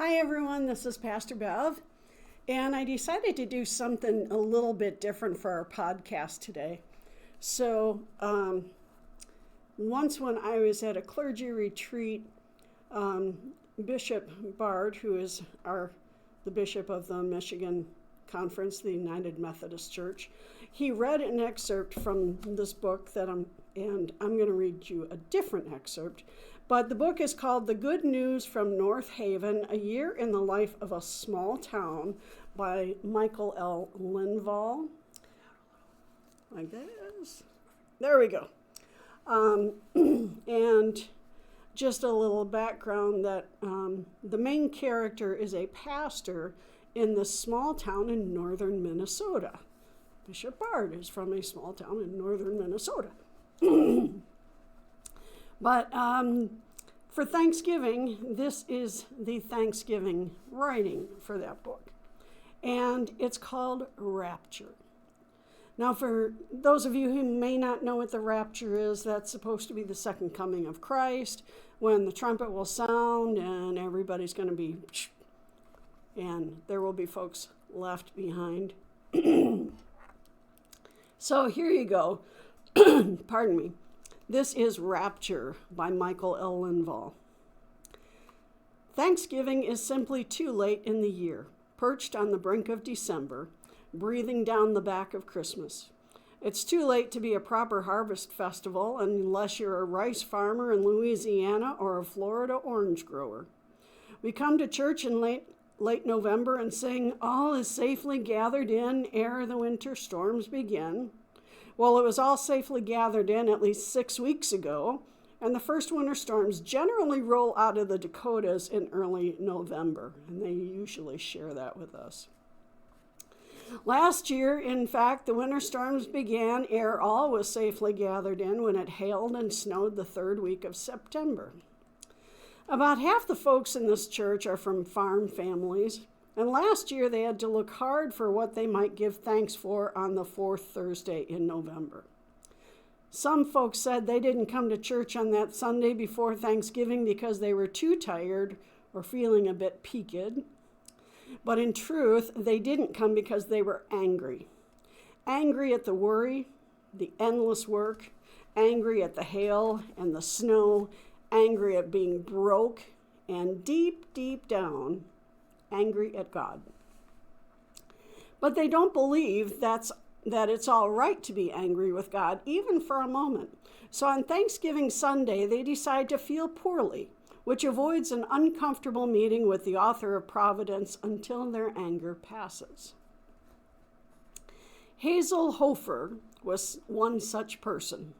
Hi everyone, this is Pastor Bev, and I decided to do something a little bit different for our podcast today. So, once when I was at a clergy retreat, Bishop Bard, who is the bishop of the Michigan Conference, the United Methodist Church, he read an excerpt from this book and I'm going to read you a different excerpt. But the book is called The Good News from North Haven, A Year in the Life of a Small Town by Michael L. Linvall. Like this. There we go. And just a little background that the main character is a pastor in this small town in northern Minnesota. Bishop Bard is from a small town in northern Minnesota. But for Thanksgiving, this is the Thanksgiving writing for that book. And it's called Rapture. Now, for those of you who may not know what the rapture is, that's supposed to be the second coming of Christ, when the trumpet will sound and everybody's going to be, and there will be folks left behind. So here you go. Pardon me. This is Rapture by Michael L. Linvall. Thanksgiving is simply too late in the year, perched on the brink of December, breathing down the back of Christmas. It's too late to be a proper harvest festival unless you're a rice farmer in Louisiana or a Florida orange grower. We come to church in late November and sing, "All is safely gathered in ere the winter storms begin." Well, it was all safely gathered in at least 6 weeks ago, and the first winter storms generally roll out of the Dakotas in early November, and they usually share that with us. Last year, in fact, the winter storms began ere all was safely gathered in when it hailed and snowed the third week of September. About half the folks in this church are from farm families, and last year they had to look hard for what they might give thanks for on the fourth Thursday in November. Some folks said they didn't come to church on that Sunday before Thanksgiving because they were too tired or feeling a bit peaked. But in truth, they didn't come because they were angry. Angry at the worry, the endless work, angry at the hail and the snow, angry at being broke, and deep, deep down, angry at God. But they don't believe that it's all right to be angry with God, even for a moment. So on Thanksgiving Sunday, they decide to feel poorly, which avoids an uncomfortable meeting with the author of Providence until their anger passes. Hazel Hofer was one such person.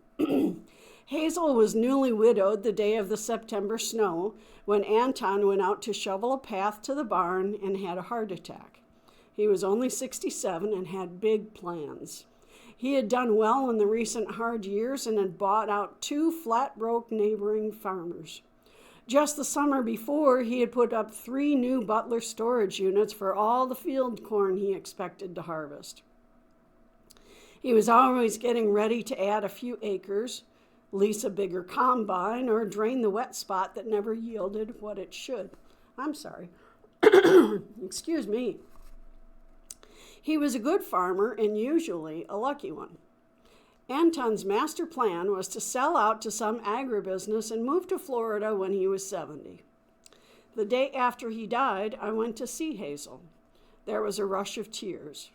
Hazel was newly widowed the day of the September snow when Anton went out to shovel a path to the barn and had a heart attack. He was only 67 and had big plans. He had done well in the recent hard years and had bought out 2 flat-broke neighboring farmers. Just the summer before, he had put up 3 new Butler storage units for all the field corn he expected to harvest. He was always getting ready to add a few acres, lease a bigger combine, or drain the wet spot that never yielded what it should. I'm sorry. Excuse me. He was a good farmer and usually a lucky one. Anton's master plan was to sell out to some agribusiness and move to Florida when he was 70. The day after he died, I went to see Hazel. There was a rush of tears.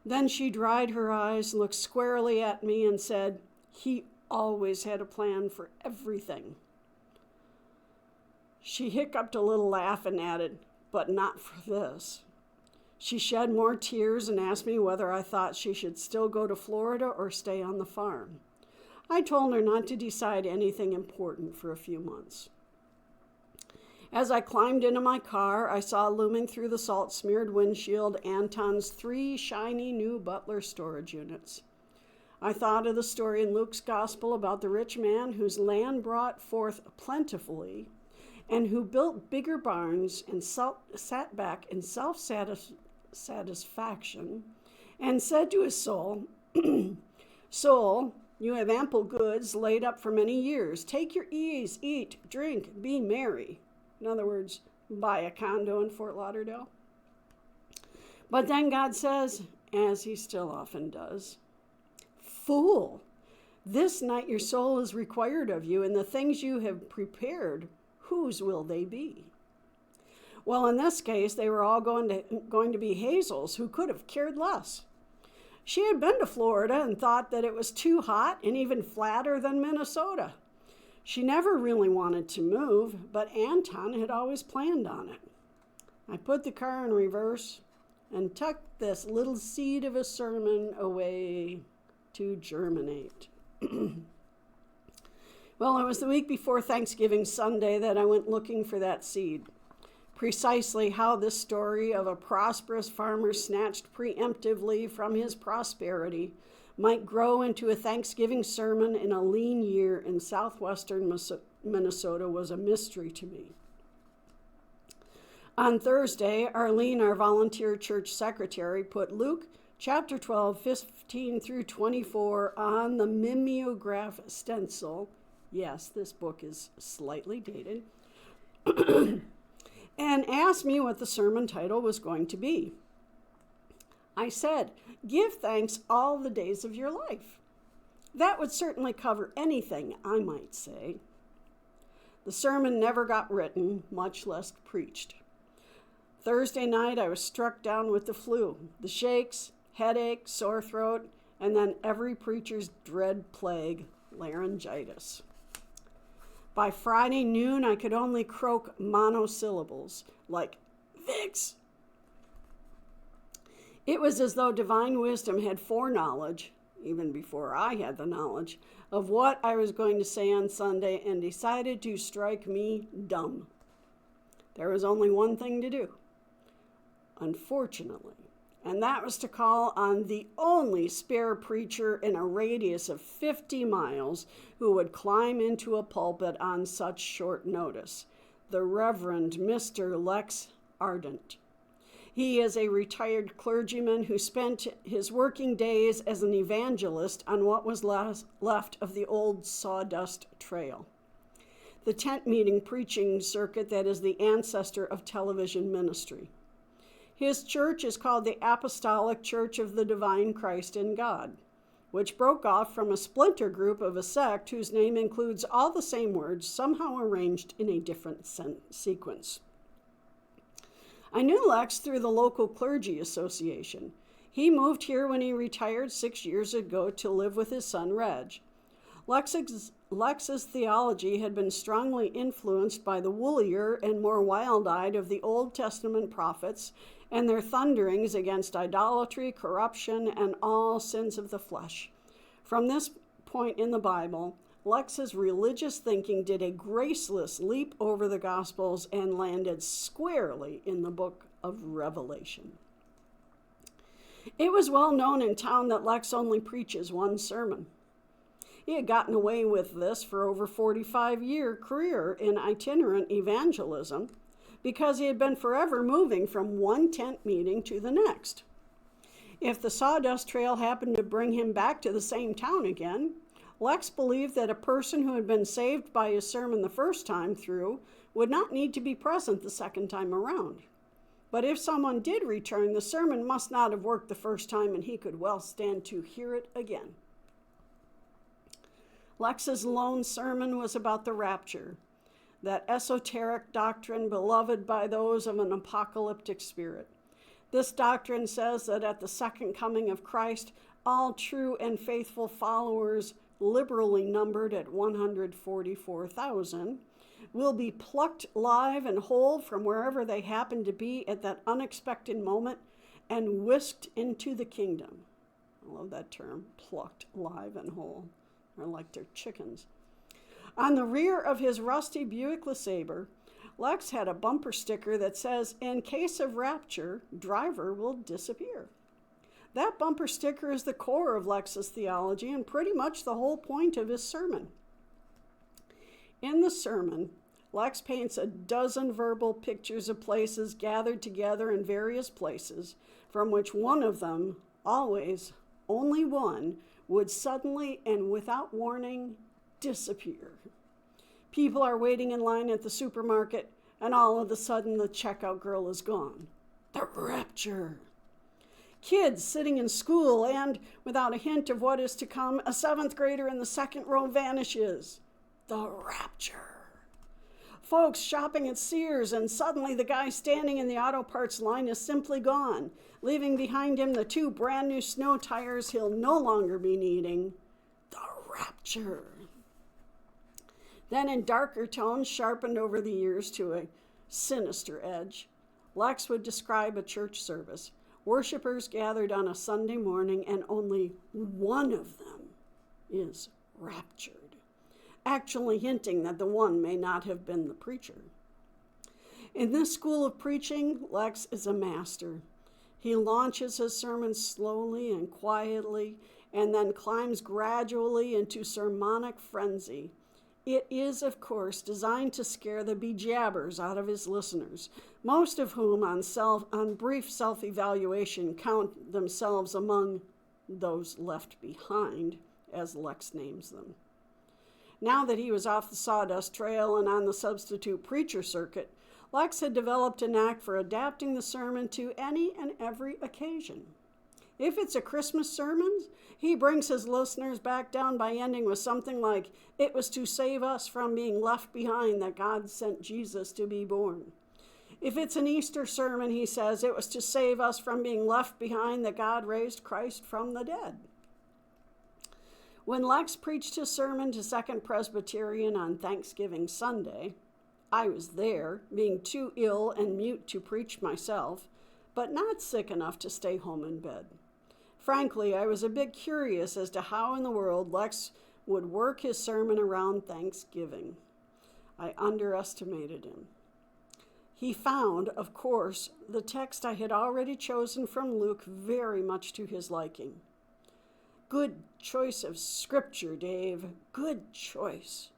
Then she dried her eyes, looked squarely at me, and said, "He always had a plan for everything." She hiccuped a little laugh and added, "But not for this." She shed more tears and asked me whether I thought she should still go to Florida or stay on the farm. I told her not to decide anything important for a few months. As I climbed into my car, I saw looming through the salt-smeared windshield Anton's 3 shiny new Butler storage units. I thought of the story in Luke's gospel about the rich man whose land brought forth plentifully and who built bigger barns and sat back in self-satisfaction and said to his soul, "Soul, you have ample goods laid up for many years. Take your ease, eat, drink, be merry." In other words, buy a condo in Fort Lauderdale. But then God says, as he still often does, fool, this night your soul is required of you, and the things you have prepared, whose will they be? Well, in this case, they were all going to be Hazel's, who could have cared less. She had been to Florida and thought that it was too hot and even flatter than Minnesota. She never really wanted to move, but Anton had always planned on it. I put the car in reverse and tucked this little seed of a sermon away to germinate. Well, it was the week before Thanksgiving Sunday that I went looking for that seed. Precisely how this story of a prosperous farmer snatched preemptively from his prosperity might grow into a Thanksgiving sermon in a lean year in southwestern Minnesota was a mystery to me. On Thursday, Arlene, our volunteer church secretary, put Luke chapter 12, 15 through 24 on the mimeograph stencil. Yes, this book is slightly dated. And asked me what the sermon title was going to be. I said, "Give thanks all the days of your life." That would certainly cover anything, I might say. The sermon never got written, much less preached. Thursday night, I was struck down with the flu, the shakes, headache, sore throat, and then every preacher's dread plague, laryngitis. By Friday noon, I could only croak monosyllables, like, "Vix." It was as though divine wisdom had foreknowledge, even before I had the knowledge, of what I was going to say on Sunday and decided to strike me dumb. There was only one thing to do, unfortunately, and that was to call on the only spare preacher in a radius of 50 miles who would climb into a pulpit on such short notice, the Reverend Mr. Lex Ardent. He is a retired clergyman who spent his working days as an evangelist on what was left of the old sawdust trail, the tent meeting preaching circuit that is the ancestor of television ministry. His church is called the Apostolic Church of the Divine Christ in God, which broke off from a splinter group of a sect whose name includes all the same words, somehow arranged in a different sequence. I knew Lex through the local clergy association. He moved here when he retired 6 years ago to live with his son, Reg. Lex's theology had been strongly influenced by the woollier and more wild-eyed of the Old Testament prophets and their thunderings against idolatry, corruption, and all sins of the flesh. From this point in the Bible, Lex's religious thinking did a graceless leap over the Gospels and landed squarely in the book of Revelation. It was well known in town that Lex only preaches one sermon. He had gotten away with this for over 45-year career in itinerant evangelism because he had been forever moving from one tent meeting to the next. If the sawdust trail happened to bring him back to the same town again, Lex believed that a person who had been saved by his sermon the first time through would not need to be present the second time around. But if someone did return, the sermon must not have worked the first time, and he could well stand to hear it again. Lex's lone sermon was about the rapture, that esoteric doctrine beloved by those of an apocalyptic spirit. This doctrine says that at the second coming of Christ, all true and faithful followers, liberally numbered at 144,000, will be plucked live and whole from wherever they happen to be at that unexpected moment and whisked into the kingdom. I love that term, plucked live and whole. They're like they're chickens. On the rear of his rusty Buick LeSabre, Lex had a bumper sticker that says, "In case of rapture, driver will disappear." That bumper sticker is the core of Lex's theology and pretty much the whole point of his sermon. In the sermon, Lex paints a dozen verbal pictures of places gathered together in various places, from which one of them, always, only one, would suddenly and without warning disappear. People are waiting in line at the supermarket, and all of a sudden the checkout girl is gone. The rapture. Kids sitting in school and, without a hint of what is to come, a 7th grader in the second row vanishes. The rapture. Folks shopping at Sears, and suddenly the guy standing in the auto parts line is simply gone, leaving behind him the 2 brand new snow tires he'll no longer be needing. The rapture. Then in darker tones, sharpened over the years to a sinister edge, Lex would describe a church service. Worshippers gathered on a Sunday morning, and only one of them is raptured, actually hinting that the one may not have been the preacher. In this school of preaching, Lex is a master. He launches his sermons slowly and quietly, and then climbs gradually into sermonic frenzy. It is, of course, designed to scare the bejabbers out of his listeners, most of whom on brief self-evaluation count themselves among those left behind, as Lex names them. Now that he was off the sawdust trail and on the substitute preacher circuit, Lex had developed a knack for adapting the sermon to any and every occasion. If it's a Christmas sermon, he brings his listeners back down by ending with something like, "It was to save us from being left behind that God sent Jesus to be born." If it's an Easter sermon, he says, "It was to save us from being left behind that God raised Christ from the dead." When Lex preached his sermon to Second Presbyterian on Thanksgiving Sunday, I was there, being too ill and mute to preach myself, but not sick enough to stay home in bed. Frankly, I was a bit curious as to how in the world Lex would work his sermon around Thanksgiving. I underestimated him. He found, of course, the text I had already chosen from Luke very much to his liking. Good choice of scripture, Dave. Good choice.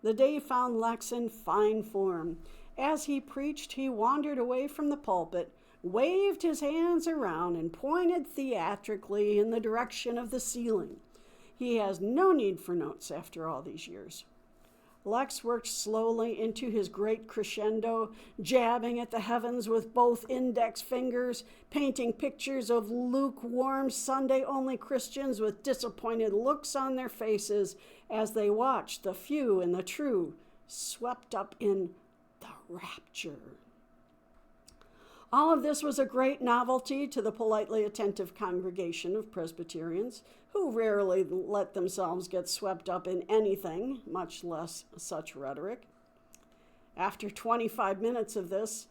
The day found Lex in fine form. As he preached, he wandered away from the pulpit, waved his hands around, and pointed theatrically in the direction of the ceiling. He has no need for notes after all these years. Lex worked slowly into his great crescendo, jabbing at the heavens with both index fingers, painting pictures of lukewarm Sunday-only Christians with disappointed looks on their faces as they watched the few and the true swept up in the rapture. All of this was a great novelty to the politely attentive congregation of Presbyterians, who rarely let themselves get swept up in anything, much less such rhetoric. After 25 minutes of this,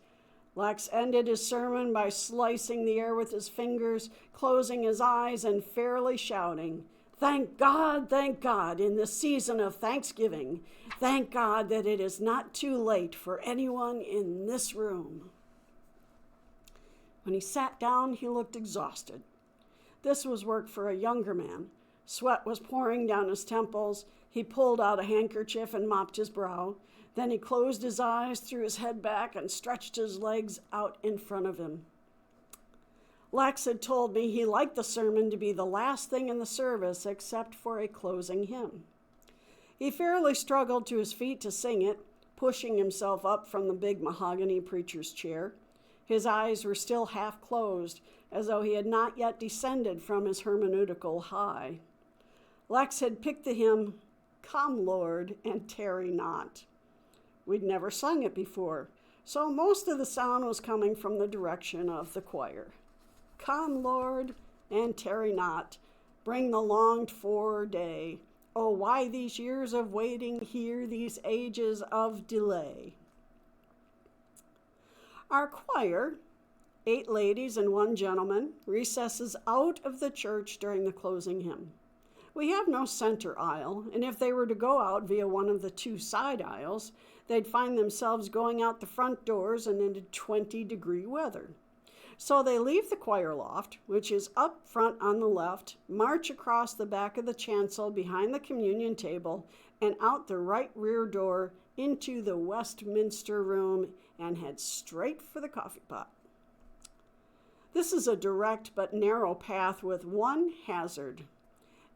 Lex ended his sermon by slicing the air with his fingers, closing his eyes, and fairly shouting, thank God, in this season of Thanksgiving. Thank God that it is not too late for anyone in this room." When he sat down, he looked exhausted. This was work for a younger man. Sweat was pouring down his temples. He pulled out a handkerchief and mopped his brow. Then he closed his eyes, threw his head back, and stretched his legs out in front of him. Lex had told me he liked the sermon to be the last thing in the service except for a closing hymn. He fairly struggled to his feet to sing it, pushing himself up from the big mahogany preacher's chair. His eyes were still half closed, as though he had not yet descended from his hermeneutical high. Lex had picked the hymn, "Come, Lord, and Tarry Not." We'd never sung it before, so most of the sound was coming from the direction of the choir. Come, Lord, and tarry not. Bring the longed-for day. Oh, why these years of waiting here, these ages of delay? Our choir, 8 ladies and 1 gentleman, recesses out of the church during the closing hymn. We have no center aisle, and if they were to go out via one of the 2 side aisles, they'd find themselves going out the front doors and into 20-degree weather. So they leave the choir loft, which is up front on the left, march across the back of the chancel behind the communion table, and out the right rear door into the Westminster room, and head straight for the coffee pot. This is a direct but narrow path with one hazard: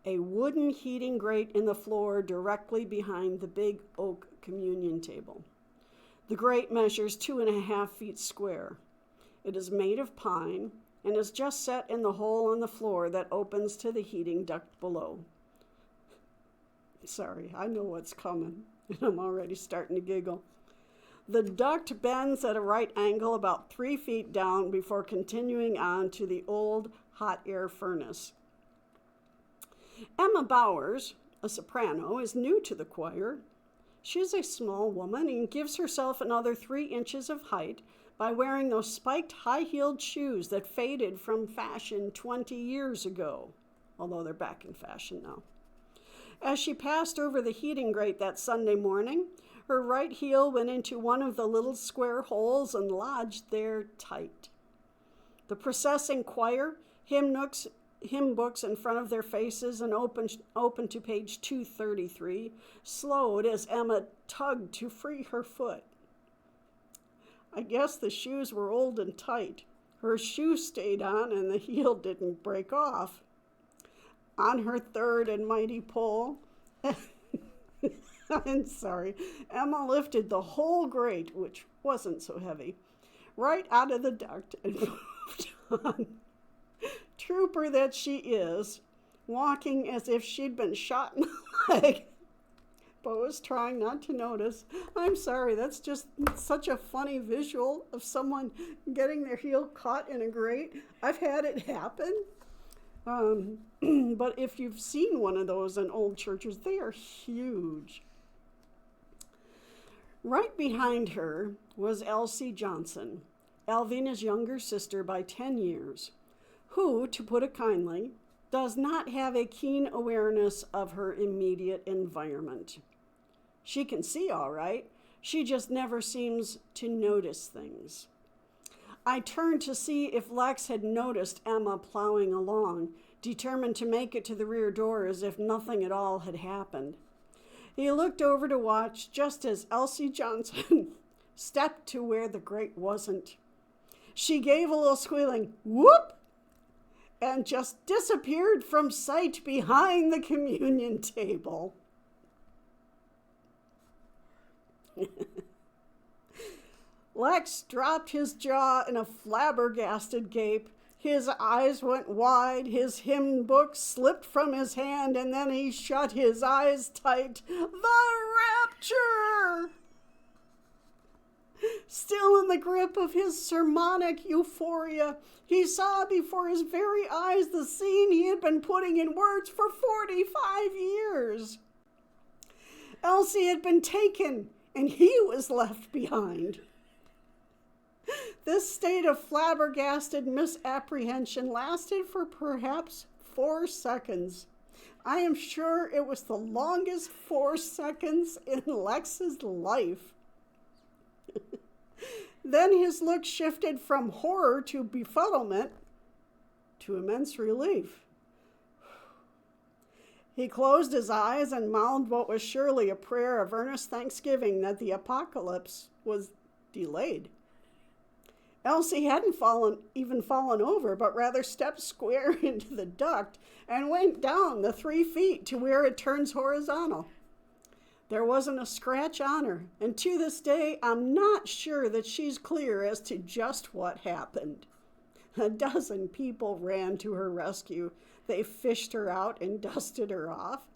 a wooden heating grate in the floor directly behind the big oak communion table. The grate measures 2.5 feet square. It is made of pine and is just set in the hole in the floor that opens to the heating duct below. Sorry, I know what's coming, and I'm already starting to giggle. The duct bends at a right angle about 3 feet down before continuing on to the old hot air furnace. Emma Bowers, a soprano, is new to the choir. She's a small woman and gives herself another 3 inches of height by wearing those spiked high-heeled shoes that faded from fashion 20 years ago, although they're back in fashion now. As she passed over the heating grate that Sunday morning, her right heel went into one of the little square holes and lodged there tight. The processing choir, hymn books in front of their faces and open to page 233, slowed as Emma tugged to free her foot. I guess the shoes were old and tight. Her shoe stayed on and the heel didn't break off. On her third and mighty pull, Emma lifted the whole grate, which wasn't so heavy, right out of the duct and moved on. Trooper that she is, walking as if she'd been shot in the leg, but was trying not to notice. I'm sorry, that's just such a funny visual of someone getting their heel caught in a grate. I've had it happen. But if you've seen one of those in old churches, they are huge. Right behind her was Elsie Johnson, Alvina's younger sister by 10 years, who, to put it kindly, does not have a keen awareness of her immediate environment. She can see all right, she just never seems to notice things. I turned to see if Lex had noticed Emma plowing along, determined to make it to the rear door as if nothing at all had happened. He looked over to watch just as Elsie Johnson stepped to where the grate wasn't. She gave a little squealing whoop and just disappeared from sight behind the communion table. Lex dropped his jaw in a flabbergasted gape. His eyes went wide, his hymn book slipped from his hand, and then he shut his eyes tight. The rapture! Still in the grip of his sermonic euphoria, he saw before his very eyes the scene he had been putting in words for 45 years. Elsie had been taken, and he was left behind. This state of flabbergasted misapprehension lasted for perhaps 4 seconds. I am sure it was the longest 4 seconds in Lex's life. Then his look shifted from horror to befuddlement to immense relief. He closed his eyes and mouthed what was surely a prayer of earnest thanksgiving that the apocalypse was delayed. Elsie hadn't even fallen over, but rather stepped square into the duct and went down the 3 feet to where it turns horizontal. There wasn't a scratch on her, and to this day, I'm not sure that she's clear as to just what happened. A dozen people ran to her rescue. They fished her out and dusted her off.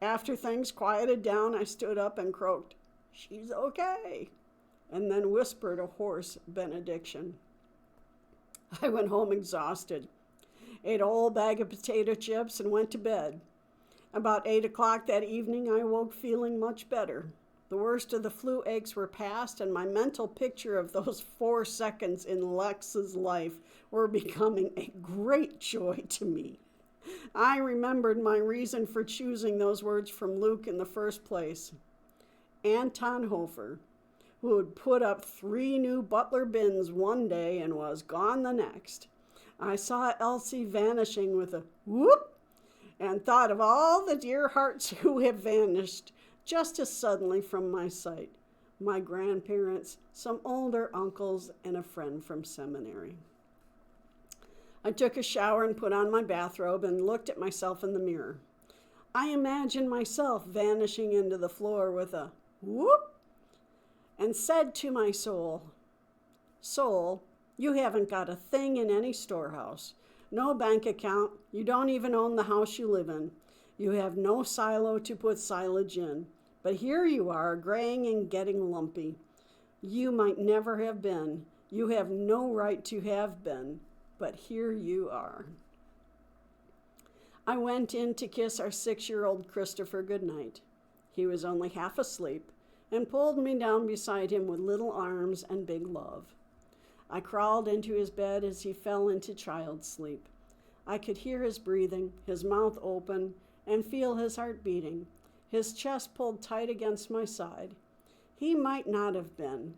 After things quieted down, I stood up and croaked, "She's okay," and then whispered a hoarse benediction. I went home exhausted, ate a whole bag of potato chips, and went to bed. About 8 o'clock that evening, I woke feeling much better. The worst of the flu aches were past, and my mental picture of those 4 seconds in Lex's life were becoming a great joy to me. I remembered my reason for choosing those words from Luke in the first place. Anton Hofer, who had put up 3 new Butler bins one day and was gone the next. I saw Elsie vanishing with a whoop and thought of all the dear hearts who have vanished just as suddenly from my sight. My grandparents, some older uncles, and a friend from seminary. I took a shower and put on my bathrobe and looked at myself in the mirror. I imagined myself vanishing into the floor with a whoop and said to my soul, Soul, you haven't got a thing in any storehouse, no bank account, you don't even own the house you live in. You have no silo to put silage in, but here you are, graying and getting lumpy. You might never have been. You have no right to have been, but here you are. I went in to kiss our 6-year-old Christopher goodnight. He was only half asleep and pulled me down beside him with little arms and big love. I crawled into his bed as he fell into child's sleep. I could hear his breathing, his mouth open, and feel his heart beating, his chest pulled tight against my side. He might not have been,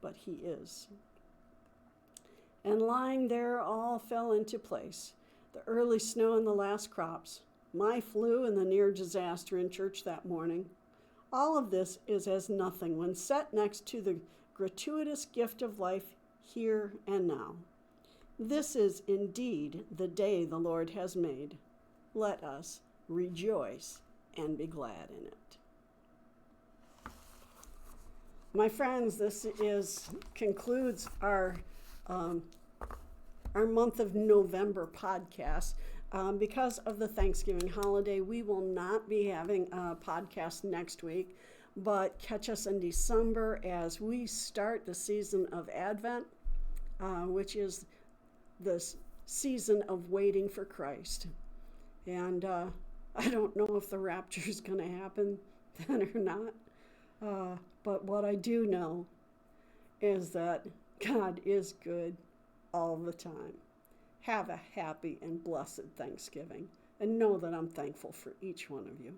but he is. And lying there, all fell into place. The early snow and the last crops, my flu and the near disaster in church that morning. All of this is as nothing when set next to the gratuitous gift of life here and now. This is indeed the day the Lord has made. Let us rejoice and be glad in it. My friends, this concludes our month of November podcast. Because of the Thanksgiving holiday, we will not be having a podcast next week, but catch us in December as we start the season of Advent, which is the season of waiting for Christ. And I don't know if the rapture is going to happen then or not, but what I do know is that God is good all the time. Have a happy and blessed Thanksgiving, and know that I'm thankful for each one of you.